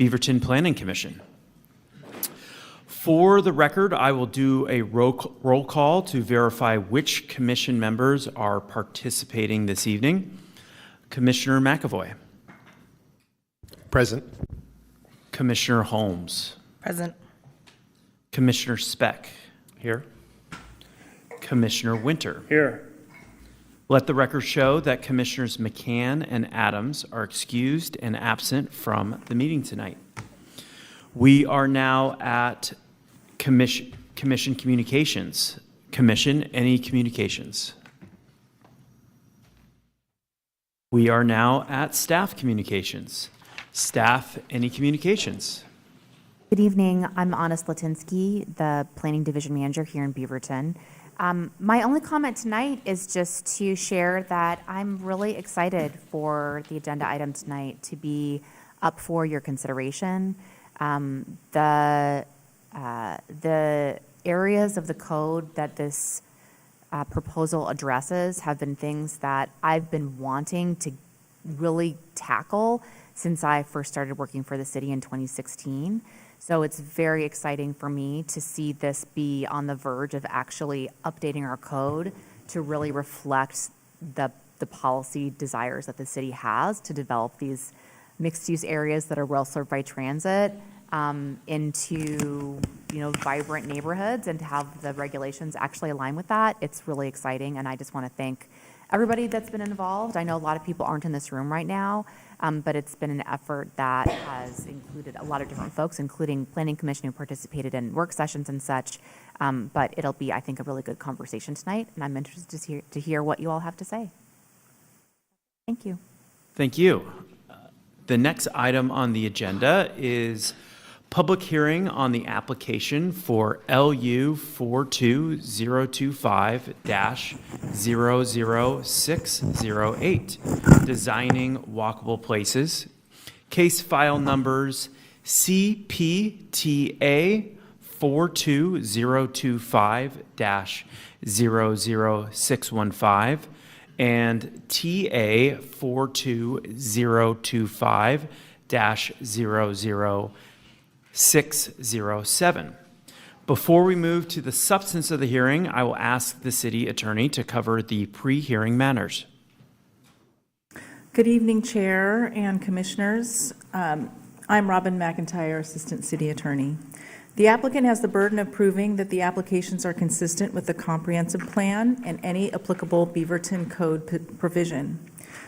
Beaverton Planning Commission. For the record, I will do a roll call to verify which commission members are participating this evening. Commissioner McAvoy. Present. Commissioner Holmes. Present. Commissioner Speck. Here. Commissioner Winter. Here. Let the record show that Commissioners McCann and Adams are excused and absent from the meeting tonight. We are now at Commission communications. Commission, any communications? We are now at staff communications. Staff, any communications? Good evening. I'm Anna Slatinsky, the Planning Division Manager here in Beaverton. My only comment tonight is just to share that I'm really excited for the agenda item tonight to be up for your consideration. The areas of the code that this proposal addresses have been things that I've been wanting to really tackle since I first started working for the city in 2016. So it's very exciting for me to see this be on the verge of actually updating our code to really reflect the policy desires that the city has to develop these mixed-use areas that are well served by transit into vibrant neighborhoods, and to have the regulations actually align with that. It's really exciting, and I just want to thank everybody that's been involved. I know a lot of people aren't in this room right now, but it's been an effort that has included a lot of different folks, including Planning Commission who participated in work sessions and such. But it'll be, I think, a really good conversation tonight, and I'm interested to hear what you all have to say. Thank you. Thank you. The next item on the agenda is public hearing on the application for LU 42025-00608, designing walkable places. Case file numbers CPTA 42025-00615 and TA 42025-00607. Before we move to the substance of the hearing, I will ask the city attorney to cover the pre-hearing matters. Good evening, Chair and Commissioners. I'm Robin McIntyre, Assistant City Attorney. The applicant has the burden of proving that the applications are consistent with the comprehensive plan and any applicable Beaverton Code provision.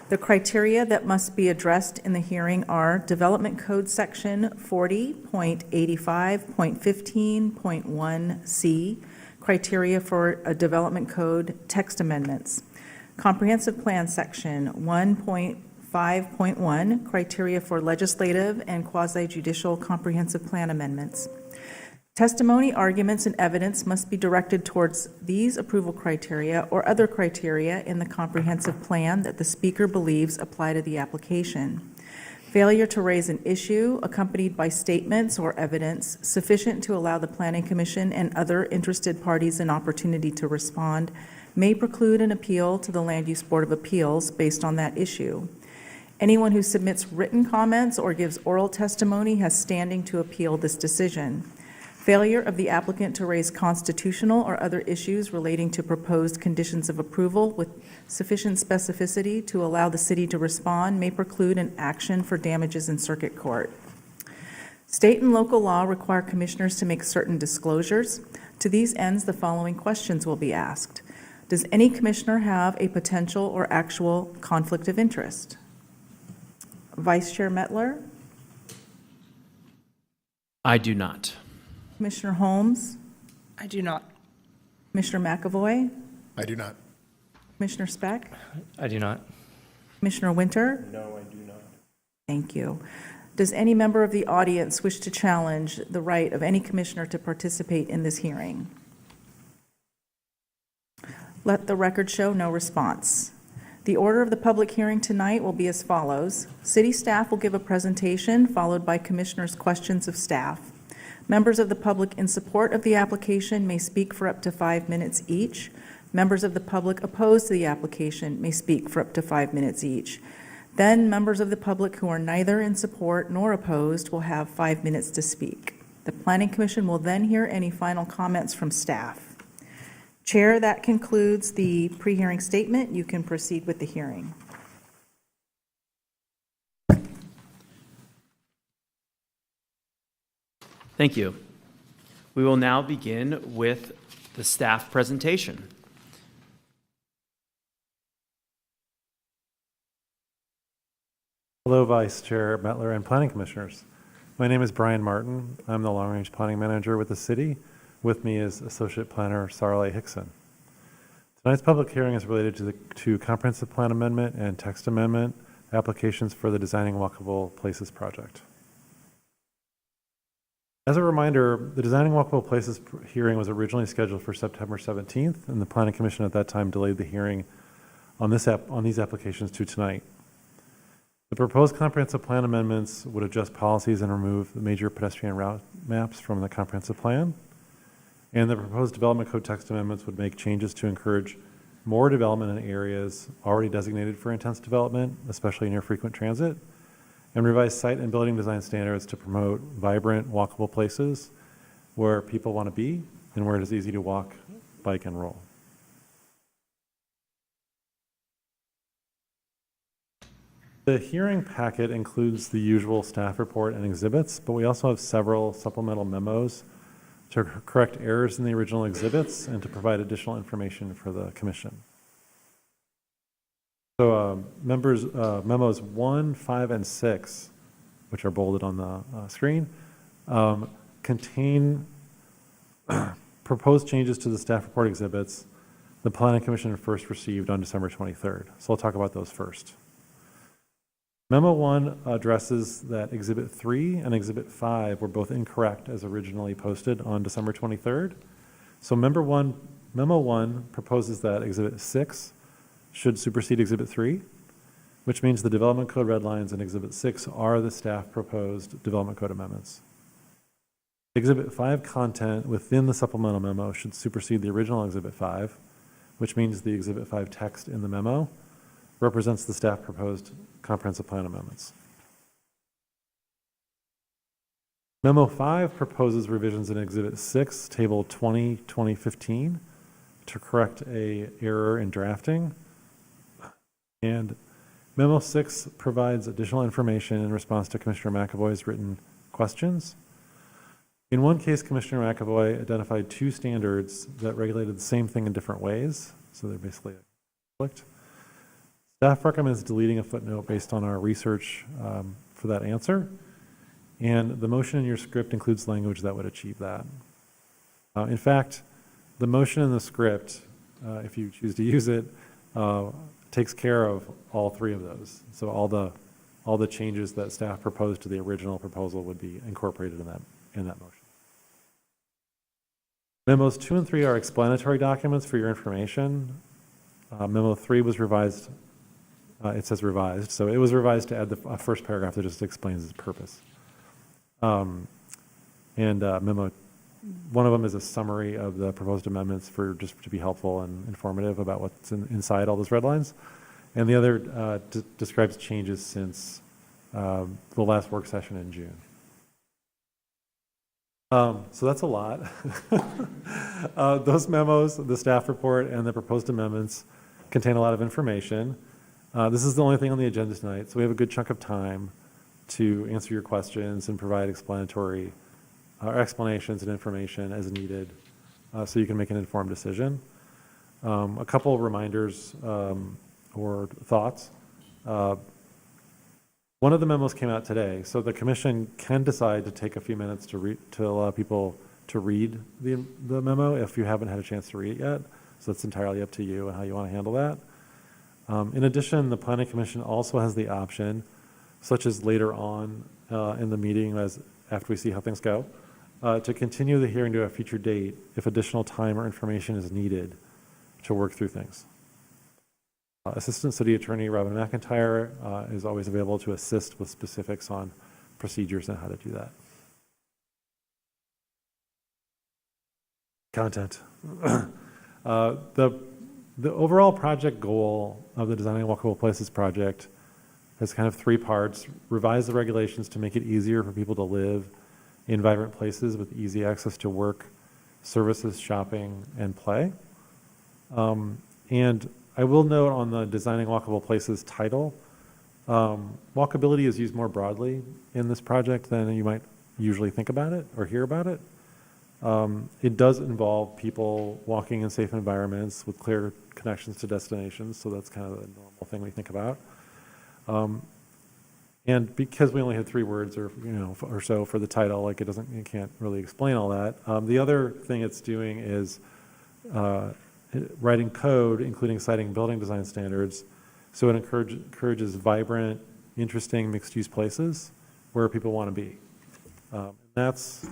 The criteria that must be addressed in the hearing are Development Code Section 40.85.15.1C, criteria for a Development Code text amendments. Comprehensive Plan Section 1.5.1, criteria for legislative and quasi-judicial comprehensive plan amendments. Testimony, arguments, and evidence must be directed towards these approval criteria or other criteria in the comprehensive plan that the speaker believes apply to the application. Failure to raise an issue accompanied by statements or evidence sufficient to allow the Planning Commission and other interested parties an opportunity to respond may preclude an appeal to the Land Use Board of Appeals based on that issue. Anyone who submits written comments or gives oral testimony has standing to appeal this decision. Failure of the applicant to raise constitutional or other issues relating to proposed conditions of approval with sufficient specificity to allow the city to respond may preclude an action for damages in circuit court. State and local law require commissioners to make certain disclosures. To these ends, the following questions will be asked. Does any commissioner have a potential or actual conflict of interest? Vice Chair Metler? I do not. Commissioner Holmes? I do not. Commissioner McAvoy? I do not. Commissioner Speck? I do not. Commissioner Winter? No, I do not. Thank you. Does any member of the audience wish to challenge the right of any commissioner to participate in this hearing? Let the record show no response. The order of the public hearing tonight will be as follows. City staff will give a presentation followed by commissioners' questions of staff. Members of the public in support of the application may speak for up to 5 minutes each. Members of the public opposed to the application may speak for up to 5 minutes each. Then members of the public who are neither in support nor opposed will have 5 minutes to speak. The Planning Commission will then hear any final comments from staff. Chair, that concludes the pre-hearing statement. You can proceed with the hearing. Thank you. We will now begin with the staff presentation. Hello, Vice Chair Mettler and Planning Commissioners. My name is Brian Martin. I'm the Long Range Planning Manager with the city. With me is Associate Planner Sarah Hickson. Tonight's public hearing is related to the Comprehensive Plan Amendment and Text Amendment applications for the Designing Walkable Places project. As a reminder, the Designing Walkable Places hearing was originally scheduled for September 17th, and the Planning Commission at that time delayed the hearing on these applications to tonight. The proposed comprehensive plan amendments would adjust policies and remove the major pedestrian route maps from the comprehensive plan. And the proposed development code text amendments would make changes to encourage more development in areas already designated for intense development, especially near frequent transit, and revise site and building design standards to promote vibrant, walkable places where people want to be and where it is easy to walk, bike, and roll. The hearing packet includes the usual staff report and exhibits, but we also have several supplemental memos to correct errors in the original exhibits and to provide additional information for the commission. So memos 1, 5, and 6, which are bolded on the screen, contain proposed changes to the staff report exhibits the Planning Commission first received on December 23rd. So I'll talk about those first. Memo 1 addresses that Exhibit 3 and Exhibit 5 were both incorrect as originally posted on December 23rd. So Memo 1 proposes that Exhibit 6 should supersede Exhibit 3, which means the Development Code red lines in Exhibit 6 are the staff proposed Development Code amendments. Exhibit 5 content within the supplemental memo should supersede the original Exhibit 5, which means the Exhibit 5 text in the memo represents the staff proposed comprehensive plan amendments. Memo 5 proposes revisions in Exhibit 6, Table 20-2015, to correct an error in drafting. And Memo 6 provides additional information in response to Commissioner McAvoy's written questions. In one case, Commissioner McAvoy identified two standards that regulated the same thing in different ways, so they're basically a conflict. Staff recommends deleting a footnote based on our research for that answer, and the motion in your script includes language that would achieve that. In fact, the motion in the script, if you choose to use it, takes care of all three of those. So all the changes that staff proposed to the original proposal would be incorporated in that motion. Memos 2 and 3 are explanatory documents for your information. Memo 3 was revised. It says revised, so it was revised to add the first paragraph that just explains its purpose. Memo, one of them is a summary of the proposed amendments for just to be helpful and informative about what's inside all those red lines. And the other describes changes since the last work session in June. So that's a lot. Those memos, the staff report, and the proposed amendments contain a lot of information. This is the only thing on the agenda tonight, so we have a good chunk of time to answer your questions and provide explanatory explanations and information as needed so you can make an informed decision. A couple of reminders or thoughts. One of the memos came out today, so the commission can decide to take a few minutes to allow people to read the memo if you haven't had a chance to read it yet. So it's entirely up to you and how you want to handle that. In addition, the Planning Commission also has the option, such as later on in the meeting after we see how things go, to continue the hearing to a future date if additional time or information is needed to work through things. Assistant City Attorney Robin McIntyre is always available to assist with specifics on procedures and how to do that. Content. The overall project goal of the Designing Walkable Places project has kind of three parts: revise the regulations to make it easier for people to live in vibrant places with easy access to work, services, shopping, and play. And I will note on the Designing Walkable Places title, walkability is used more broadly in this project than you might usually think about it or hear about it. It does involve people walking in safe environments with clear connections to destinations, so that's kind of the normal thing we think about. And because we only had 3 words or so for the title, like it can't really explain all that. The other thing it's doing is writing code, including citing building design standards, so it encourages vibrant, interesting, mixed-use places where people want to be. That's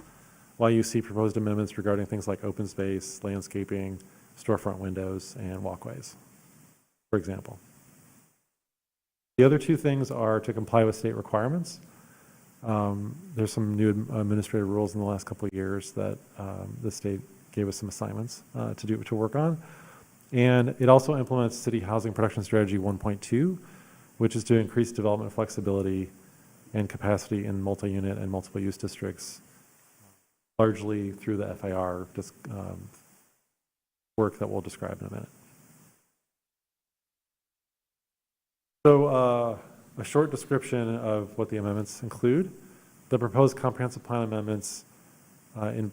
why you see proposed amendments regarding things like open space, landscaping, storefront windows, and walkways, for example. The other 2 things are to comply with state requirements. There's some new administrative rules in the last couple of years that the state gave us some assignments to work on. And it also implements City Housing Production Strategy 1.2, which is to increase development flexibility and capacity in multi-unit and multiple use districts, largely through the FAR work that we'll describe in a minute. So a short description of what the amendments include. The proposed comprehensive plan amendments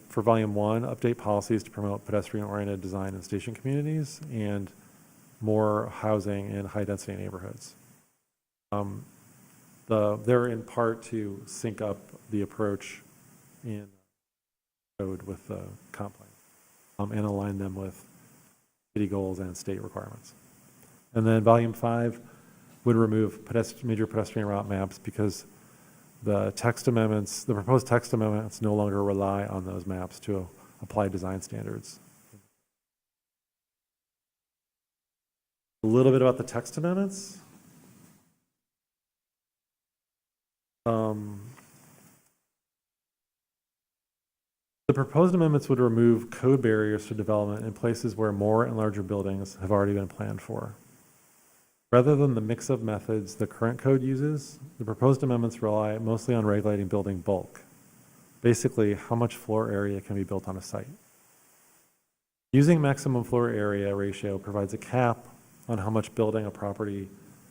for Volume 1 update policies to promote pedestrian-oriented design in station communities and more housing in high-density neighborhoods. They're in part to sync up the approach in code with the comp plan and align them with city goals and state requirements. And then Volume 5 would remove major pedestrian route maps because the proposed text amendments no longer rely on those maps to apply design standards. A little bit about the text amendments. The proposed amendments would remove code barriers to development in places where more and larger buildings have already been planned for. Rather than the mix of methods the current code uses, the proposed amendments rely mostly on regulating building bulk, basically how much floor area can be built on a site. Using maximum floor area ratio provides a cap on how much building a property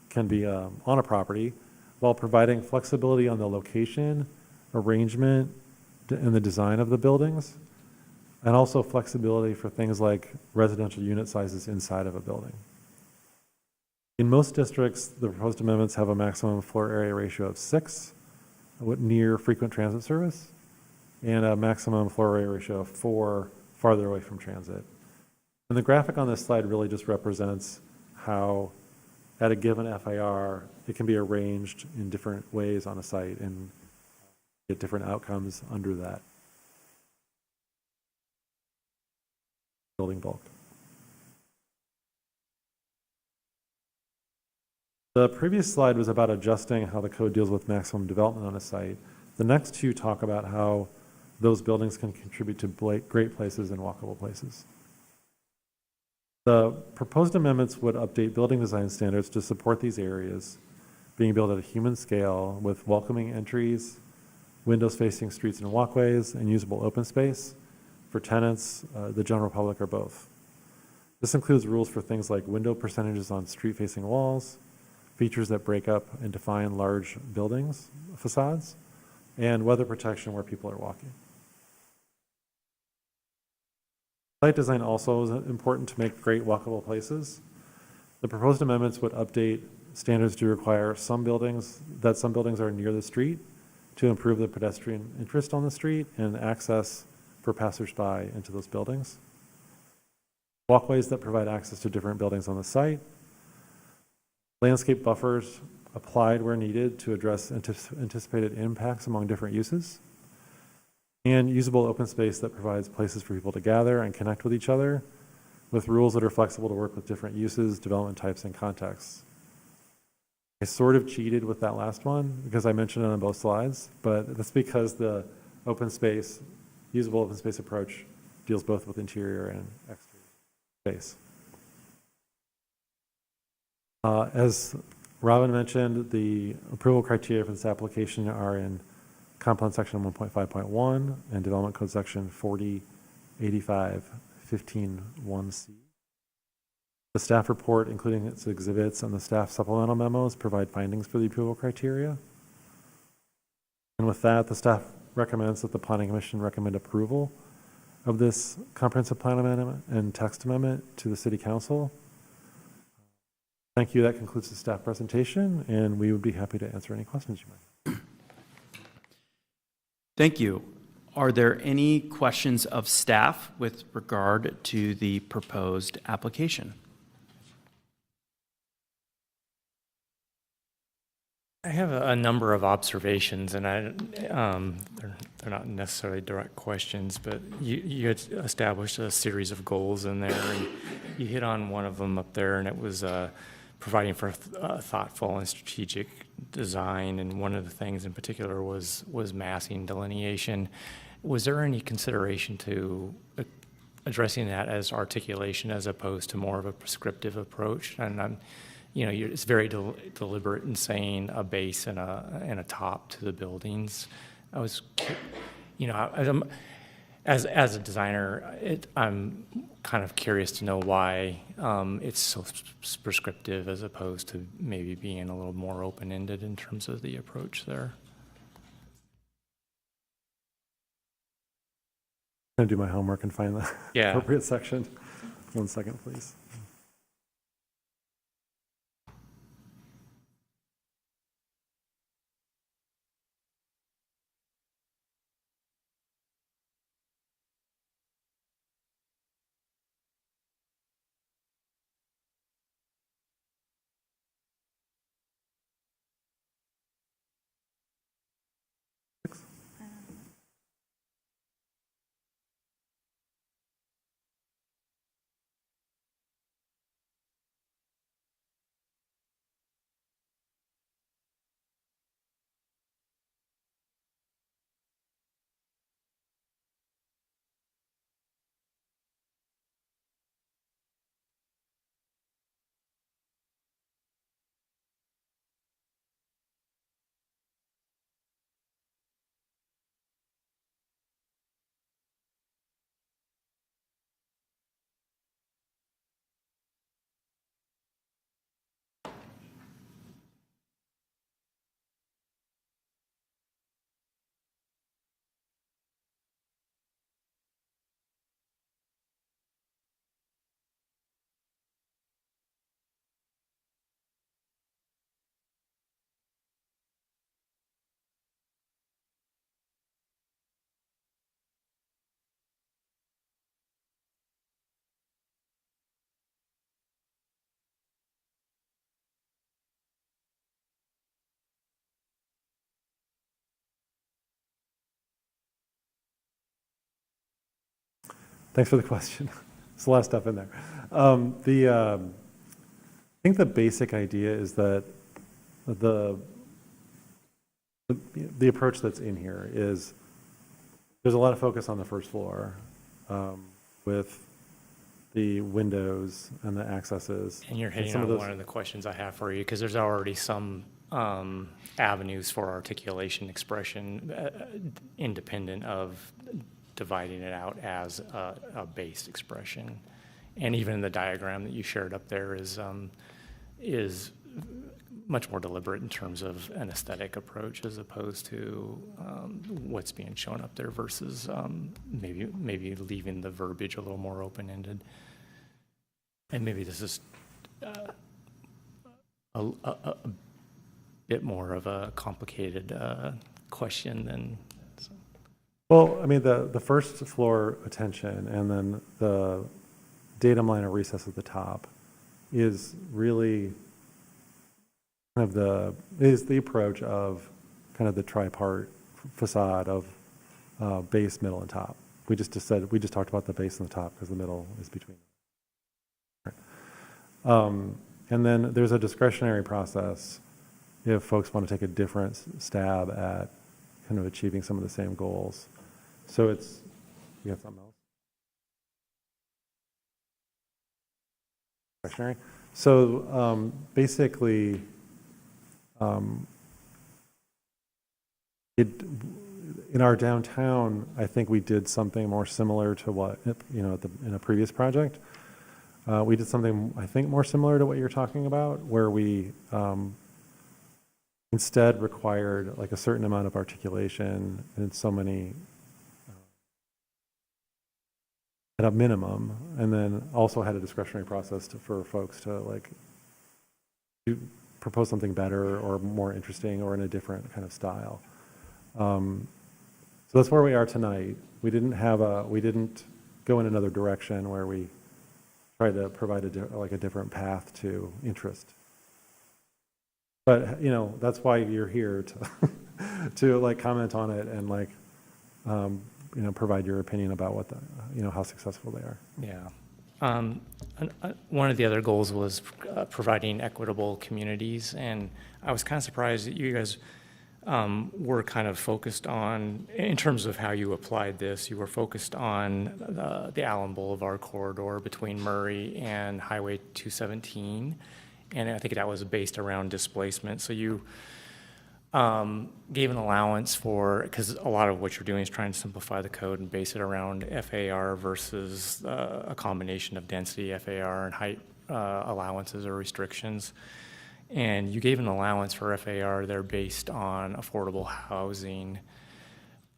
can be on a property, while providing flexibility on the location, arrangement, and the design of the buildings, and also flexibility for things like residential unit sizes inside of a building. In most districts, the proposed amendments have a maximum floor area ratio of 6 near frequent transit service and a maximum floor area ratio of 4 farther away from transit. And the graphic on this slide really just represents how at a given FAR, it can be arranged in different ways on a site and get different outcomes under that building bulk. The previous slide was about adjusting how the code deals with maximum development on a site. The next 2 talk about how those buildings can contribute to great places and walkable places. The proposed amendments would update building design standards to support these areas being built at a human scale with welcoming entries, windows facing streets and walkways, and usable open space for tenants, the general public, or both. This includes rules for things like window percentages on street-facing walls, features that break up and define large buildings, facades, and weather protection where people are walking. Site design also is important to make great walkable places. The proposed amendments would update standards to require some buildings are near the street to improve the pedestrian interest on the street and access for passersby into those buildings. Walkways that provide access to different buildings on the site. Landscape buffers applied where needed to address anticipated impacts among different uses. And usable open space that provides places for people to gather and connect with each other with rules that are flexible to work with different uses, development types, and contexts. I sort of cheated with that last one because I mentioned it on both slides, but that's because the usable open space approach deals both with interior and exterior space. As Robin mentioned the approval criteria for this application are in Comp Plan Section 1.5.1 and Development Code Section 4085-15-1C. The staff report, including its exhibits and the staff supplemental memos, provide findings for the approval criteria. And with that, the staff recommends that the Planning Commission recommend approval of this comprehensive plan amendment and text amendment to the City Council. Thank you. That concludes the staff presentation, and we would be happy to answer any questions you might have. Thank you. Are there any questions of staff with regard to the proposed application? I have a number of observations, and they're not necessarily direct questions, but you had established a series of goals in there, and you hit on one of them up there, and it was providing for thoughtful and strategic design, and one of the things in particular was massing delineation. Was there any consideration to addressing that as articulation as opposed to more of a prescriptive approach? And it's very deliberate in saying a base and a top to the buildings. I was, as a designer, I'm kind of curious to know why it's so prescriptive as opposed to maybe being a little more open-ended in terms of the approach there. I'm going to do my homework and find the appropriate section. 1 second, please. Thanks for the question. There's a lot of stuff in there. I think the basic idea is that the approach that's in here is there's a lot of focus on the first floor with the windows and the accesses. And you're hitting on one of the questions I have for you, because there's already some avenues for articulation expression independent of dividing it out as a base expression. And even the diagram that you shared up there is much more deliberate in terms of an aesthetic approach as opposed to what's being shown up there versus maybe leaving the verbiage a little more open-ended. And maybe this is a bit more of a complicated question than. Well, I mean, the first floor attention and then the datum line of recess at the top is really kind of the approach of kind of the tripart facade of base, middle, and top. We just talked about the base and the top because the middle is between. And then there's a discretionary process if folks want to take a different stab at kind of achieving some of the same goals. So you have something else? Discretionary. So basically, it, in our downtown, I think we did something more similar to what, in a previous project. We did something, I think, more similar to what you're talking about, where we instead required like a certain amount of articulation and so many at a minimum, and then also had a discretionary process for folks to like propose something better or more interesting or in a different kind of style. So that's where we are tonight. We didn't go in another direction where we tried to provide a different path to interest. But, that's why you're here to like comment on it and like, provide your opinion about what how successful they are. Yeah. One of the other goals was providing equitable communities, and I was kind of surprised that you guys were kind of focused on, in terms of how you applied this, you were focused on the Allen Boulevard corridor between Murray and Highway 217, and I think that was based around displacement. So you gave an allowance for, because a lot of what you're doing is trying to simplify the code and base it around FAR versus a combination of density, FAR, and height allowances or restrictions. And you gave an allowance for FAR there based on affordable housing.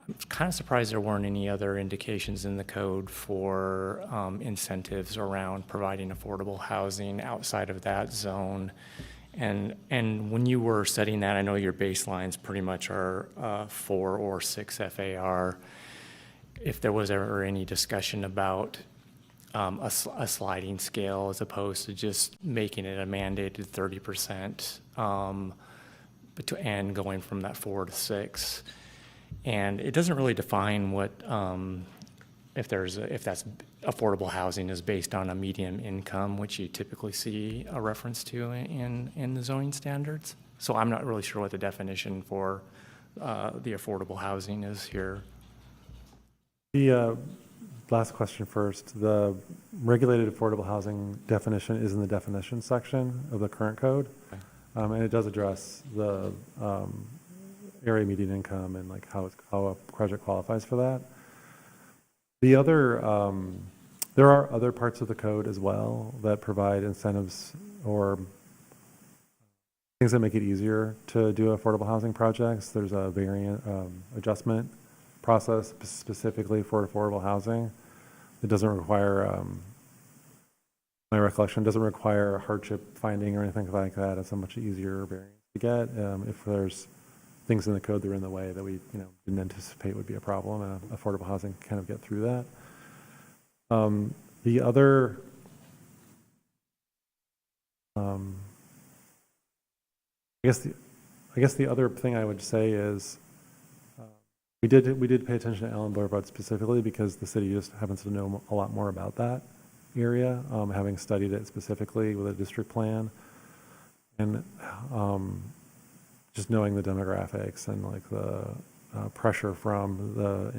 I'm kind of surprised there weren't any other indications in the code for incentives around providing affordable housing outside of that zone. And when you were setting that, I know your baselines pretty much are 4 or 6 FAR. If there was ever any discussion about a sliding scale as opposed to just making it a mandated 30% and going from that 4 to 6. And it doesn't really define what, if that's affordable housing is based on a median income, which you typically see a reference to in the zoning standards. So I'm not really sure what the definition for the affordable housing is here. The last question first. The regulated affordable housing definition is in the definition section of the current code. Okay. And it does address the area median income and like how a project qualifies for that. The other, there are other parts of the code as well that provide incentives or things that make it easier to do affordable housing projects. There's a variant adjustment process specifically for affordable housing. It doesn't require, my recollection, doesn't require a hardship finding or anything like that. It's a much easier variance to get if there's things in the code that are in the way that we didn't anticipate would be a problem, and affordable housing can kind of get through that. The other I guess the other thing I would say is we did pay attention to Allen Boulevard specifically because the city just happens to know a lot more about that area, having studied it specifically with a district plan, and just knowing the demographics and like the pressure from the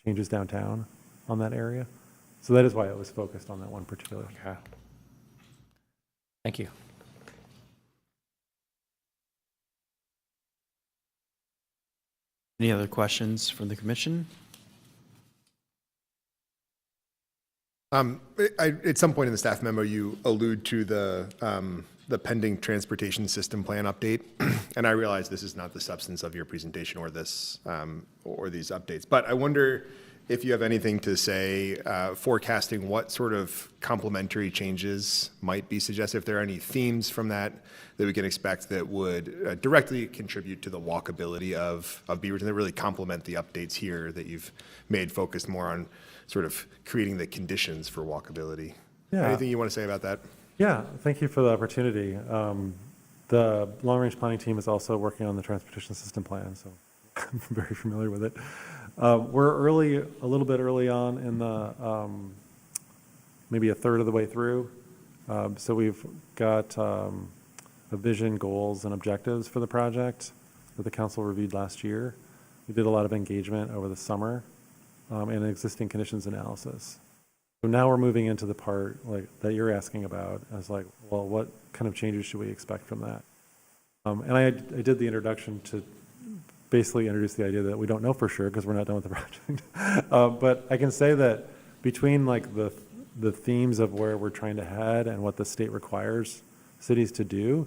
changes downtown on that area. So that is why it was focused on that one particular. Okay. Thank you. Any other questions from the commission? At some point in the staff memo, you allude to the pending transportation system plan update, and I realize this is not the substance of your presentation or this or these updates, but I wonder if you have anything to say forecasting what sort of complementary changes might be suggested, if there are any themes from that we can expect that would directly contribute to the walkability of Beaverton, that really complement the updates here that you've made focused more on sort of creating the conditions for walkability. Yeah. Anything you want to say about that? Yeah, thank you for the opportunity. The long-range planning team is also working on the transportation system plan, so I'm very familiar with it. We're a little bit early on in the, maybe a third of the way through. So we've got a vision, goals, and objectives for the project that the council reviewed last year. We did a lot of engagement over the summer and existing conditions analysis. So now we're moving into the part like that you're asking about as like, well, what kind of changes should we expect from that? And I did the introduction to basically introduce the idea that we don't know for sure because we're not done with the project. But I can say that between like the themes of where we're trying to head and what the state requires cities to do,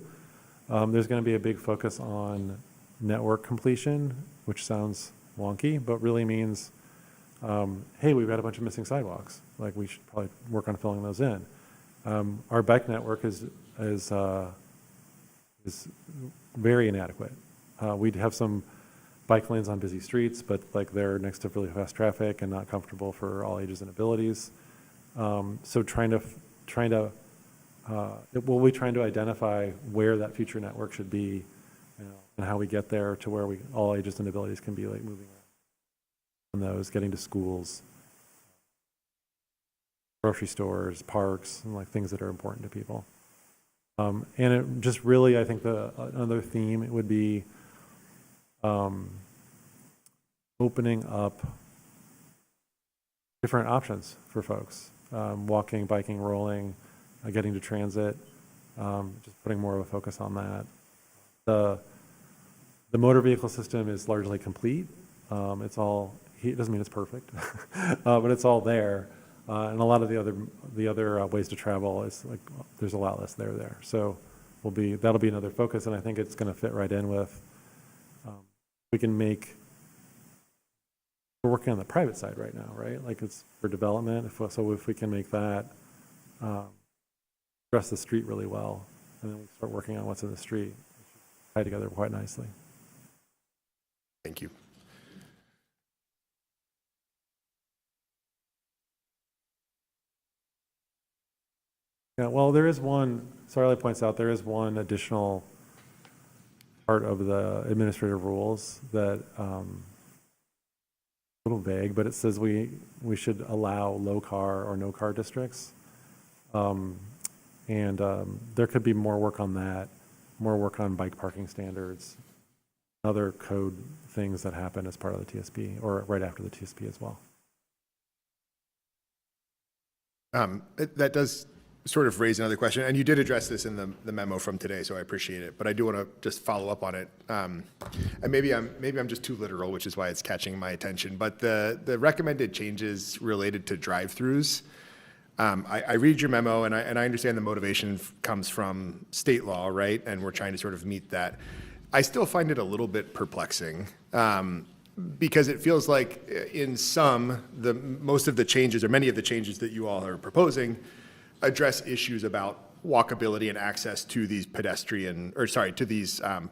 there's going to be a big focus on network completion, which sounds wonky, but really means, hey, we've got a bunch of missing sidewalks. Like we should probably work on filling those in. Our bike network is very inadequate. We'd have some bike lanes on busy streets, but like they're next to really fast traffic and not comfortable for all ages and abilities. So we'll be trying to identify where that future network should be, and how we get there to where all ages and abilities can be like moving around. And those getting to schools, grocery stores, parks, and like things that are important to people. And it just really, I think another theme it would be opening up different options for folks. Walking, biking, rolling, getting to transit, just putting more of a focus on that. The motor vehicle system is largely complete. It doesn't mean it's perfect, but it's all there. And a lot of the other ways to travel is like there's a lot less there. So that'll be another focus, and I think it's going to fit right in with we're working on the private side right now, right? Like it's for development. If we can make that address the street really well, and then we start working on what's in the street, tie together quite nicely. Thank you. Yeah, well, there is one, Sarli points out, there is one additional part of the administrative rules that a little vague, but it says we should allow low car or no car districts. And there could be more work on that, more work on bike parking standards, other code things that happen as part of the TSP or right after the TSP as well. That does sort of raise another question, and you did address this in the memo from today, so I appreciate it, but I do want to just follow up on it. And maybe I'm just too literal, which is why it's catching my attention, but the recommended changes related to drive-throughs, I read your memo, and I understand the motivation comes from state law, right? And we're trying to sort of meet that. I still find it a little bit perplexing, because it feels like in most of the changes, or many of the changes that you all are proposing, address issues about walkability and access to these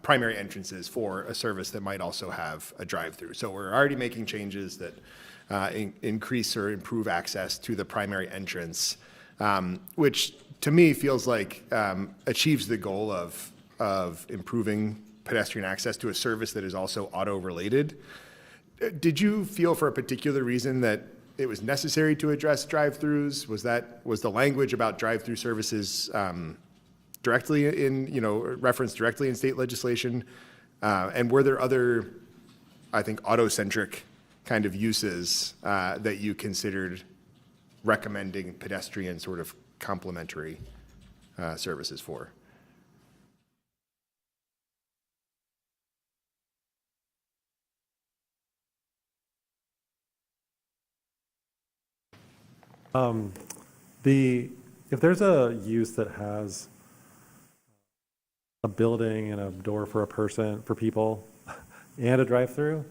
primary entrances for a service that might also have a drive-through. So we're already making changes that increase or improve access to the primary entrance, which to me feels like achieves the goal of improving pedestrian access to a service that is also auto-related. Did you feel for a particular reason that it was necessary to address drive-throughs? Was the language about drive-through services directly referenced directly in state legislation? And were there other, I think, auto-centric kind of uses that you considered recommending pedestrian sort of complementary services for? If there's a use that has a building and a door for people, and a drive-through,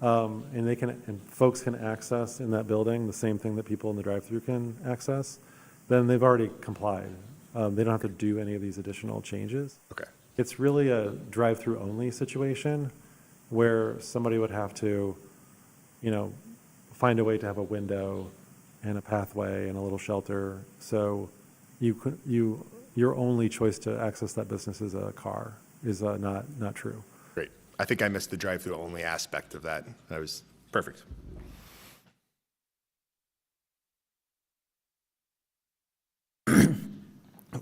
and folks can access in that building the same thing that people in the drive-through can access, then they've already complied. They don't have to do any of these additional changes. Okay. It's really a drive-through only situation where somebody would have to, find a way to have a window and a pathway and a little shelter. So your only choice to access that business is a car is not true. Great. I think I missed the drive-through only aspect of that. That was perfect.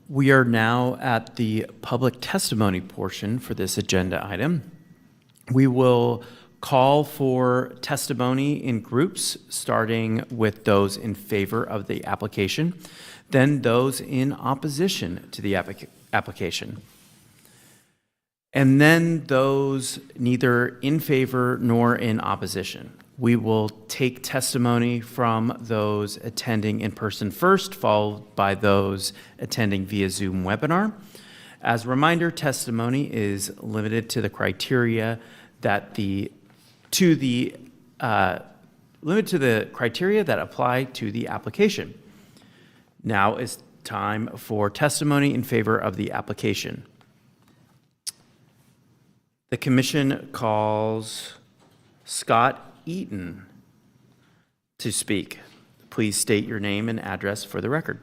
We are now at the public testimony portion for this agenda item. We will call for testimony in groups, starting with those in favor of the application, then those in opposition to the application. and then those neither in favor nor in opposition. We will take testimony from those attending in person first, followed by those attending via Zoom webinar. As a reminder, testimony is limited to the criteria that apply to the application. Now is time for testimony in favor of the application. The commission calls Scott Eaton to speak. Please state your name and address for the record.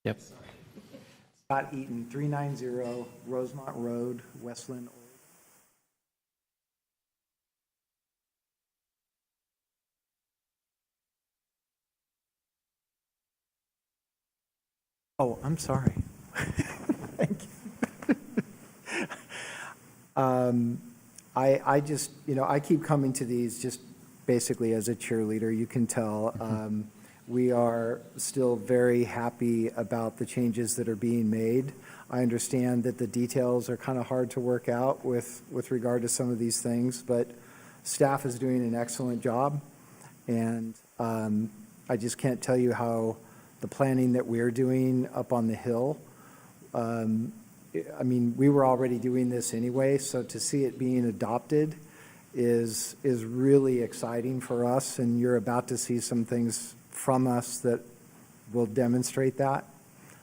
Yep. Scott Eaton, 390 Rosemont Road, Westland. Oh, I'm sorry. Thank you. I just, I keep coming to these just basically as a cheerleader. You can tell we are still very happy about the changes that are being made. I understand that the details are kind of hard to work out with regard to some of these things, but staff is doing an excellent job. And I just can't tell you how the planning that we're doing up on the Hill, we were already doing this anyway, so to see it being adopted is really exciting for us, and you're about to see some things from us that will demonstrate that.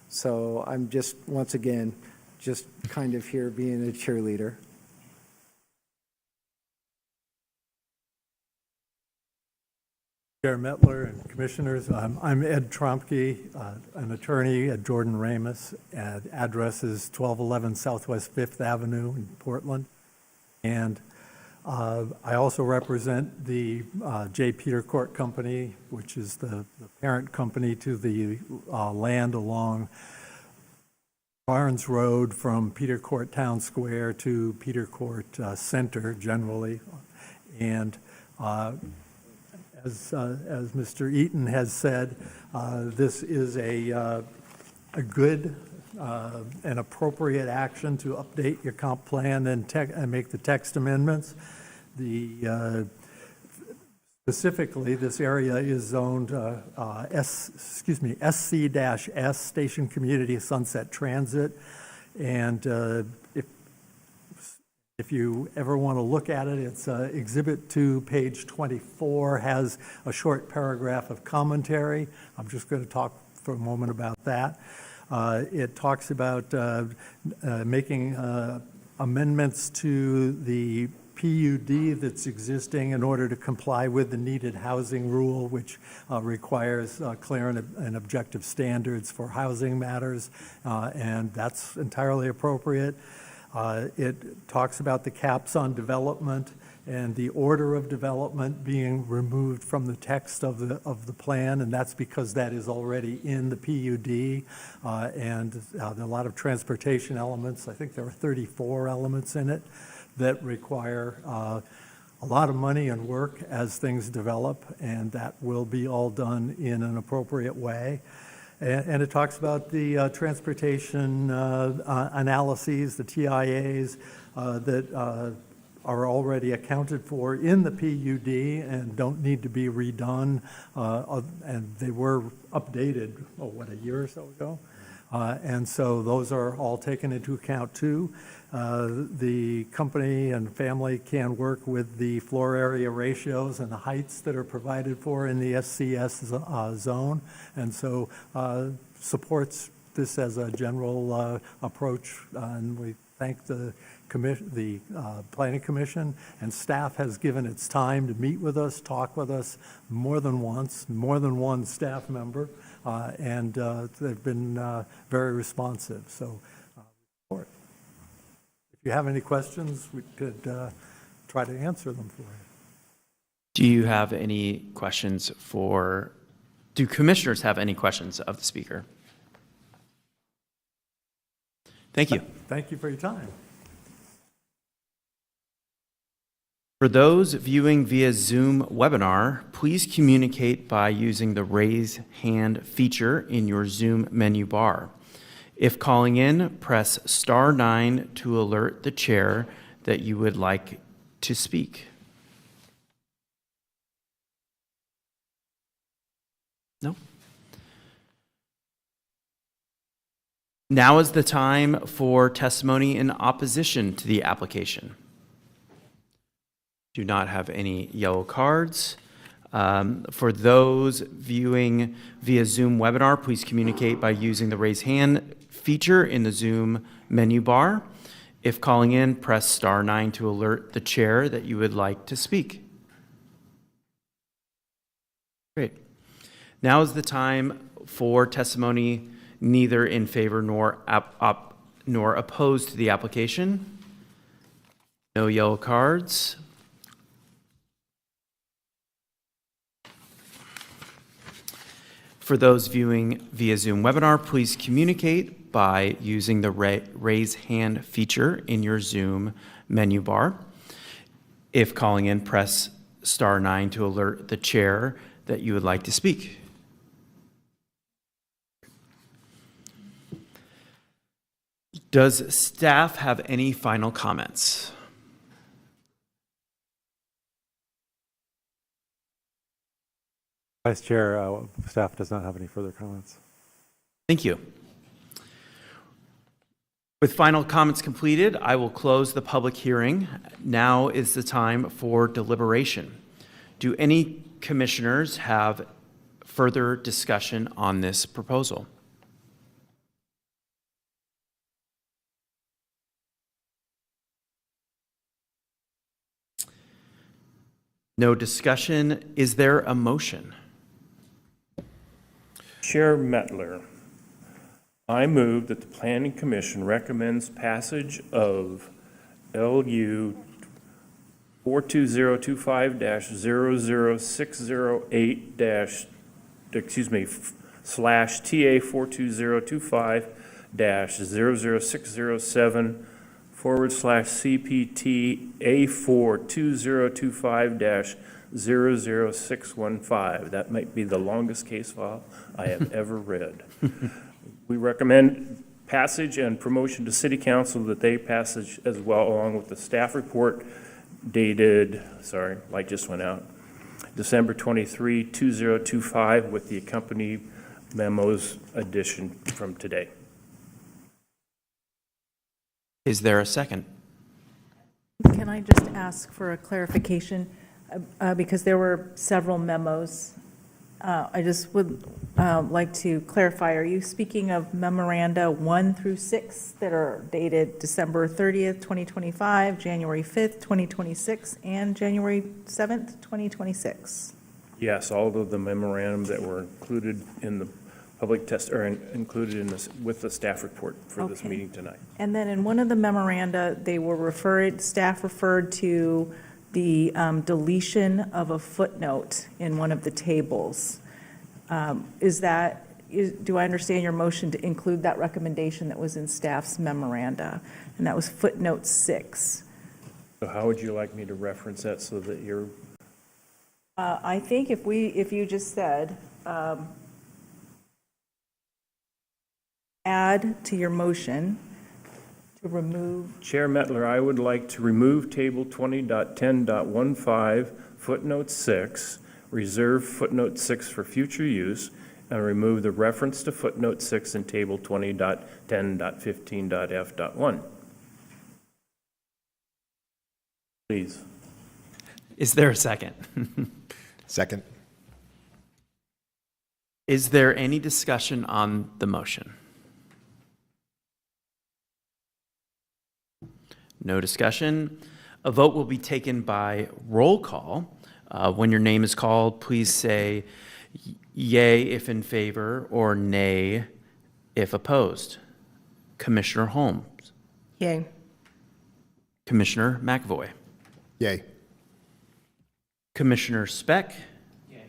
So I'm just, once again, just kind of here being a cheerleader. Chair Mettler and Commissioners, I'm Ed Tromke, an attorney at Jordan Ramus. Address is 1211 Southwest 5th Avenue in Portland. And I also represent the J. Peter Court Company, which is the parent company to the land along Barnes Road from Peter Court Town Square to Peter Court Center generally. And as Mr. Eaton has said, this is a good and appropriate action to update your comp plan and make the text amendments. Specifically, this area is zoned SC-S, Station Community Sunset Transit. And if you ever want to look at it, it's Exhibit 2, page 24, has a short paragraph of commentary. I'm just going to talk for a moment about that. It talks about making amendments to the PUD that's existing in order to comply with the needed housing rule, which requires clear and objective standards for housing matters, and that's entirely appropriate. It talks about the caps on development and the order of development being removed from the text of the plan, and that's because that is already in the PUD, and there are a lot of transportation elements. I think there are 34 elements in it that require a lot of money and work as things develop, and that will be all done in an appropriate way. And it talks about the transportation analyses, the TIAs that are already accounted for in the PUD and don't need to be redone. And they were updated, a year or so ago? And so those are all taken into account too. The company and family can work with the floor area ratios and the heights that are provided for in the SCS zone, and so supports this as a general approach. And we thank the Planning Commission, and staff has given its time to meet with us, talk with us more than once, more than one staff member, and they've been very responsive. So support. If you have any questions, we could try to answer them for you. Do you have any questions do commissioners have any questions of the speaker? Thank you. Thank you for your time. For those viewing via Zoom webinar, please communicate by using the raise hand feature in your Zoom menu bar. If calling in, press *9 to alert the chair that you would like to speak. No? Now is the time for testimony in opposition to the application. Do not have any yellow cards. For those viewing via Zoom webinar, please communicate by using the raise hand feature in the Zoom menu bar. If calling in, press *9 to alert the chair that you would like to speak. Great. Now is the time for testimony neither in favor nor opposed to the application. No yellow cards. For those viewing via Zoom webinar, please communicate by using the raise hand feature in your Zoom menu bar. If calling in, press *9 to alert the chair that you would like to speak. Does staff have any final comments? Vice Chair, staff does not have any further comments. Thank you. With final comments completed, I will close the public hearing. Now is the time for deliberation. Do any commissioners have further discussion on this proposal? No discussion. Is there a motion? Chair Mettler, I move that the Planning Commission recommends passage of LU 42025-00608- /TA 42025-00607 /CPT A4 2025-00615. That might be the longest case file I have ever read. We recommend passage and promotion to City Council that they passage as well, along with the staff report dated, sorry, light just went out, December 23, 2025, with the accompanying memos addition from today. Is there a second? Can I just ask for a clarification? Because there were several memos. I just would like to clarify, are you speaking of memoranda 1 through 6 that are dated December 30th, 2025, January 5th, 2026, and January 7th, 2026? Yes, all of the memorandums that were included in the public test, or included in this, with the staff report for this Okay. meeting tonight. And then in one of the memoranda, they were staff referred to the deletion of a footnote in one of the tables. Do I understand your motion to include that recommendation that was in staff's memoranda? And that was footnote 6. So how would you like me to reference that so that you're, I think if you just said, add to your motion to remove, Chair Mettler, I would like to remove table 20.10.15, footnote 6, reserve footnote 6 for future use, and remove the reference to footnote 6 in table 20.10.15.f.1. Please. Is there a second? Second. Is there any discussion on the motion? No discussion. A vote will be taken by roll call. When your name is called, please say yay if in favor or nay if opposed. Commissioner Holmes. yay. Commissioner McAvoy. Yay. Commissioner Speck. Yay.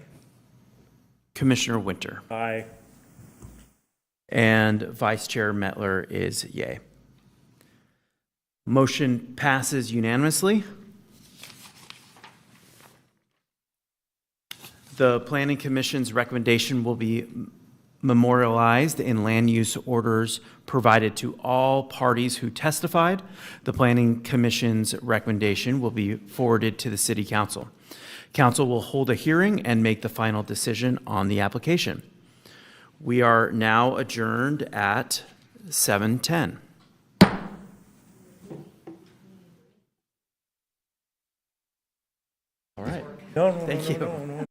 Commissioner Winter. Aye. And Vice Chair Mettler is yay. Motion passes unanimously. The Planning Commission's recommendation will be memorialized in land use orders provided to all parties who testified. The Planning Commission's recommendation will be forwarded to the City Council. Council will hold a hearing and make the final decision on the application. We are now adjourned at 7:10. All right. No, no, Thank no, you. no, no.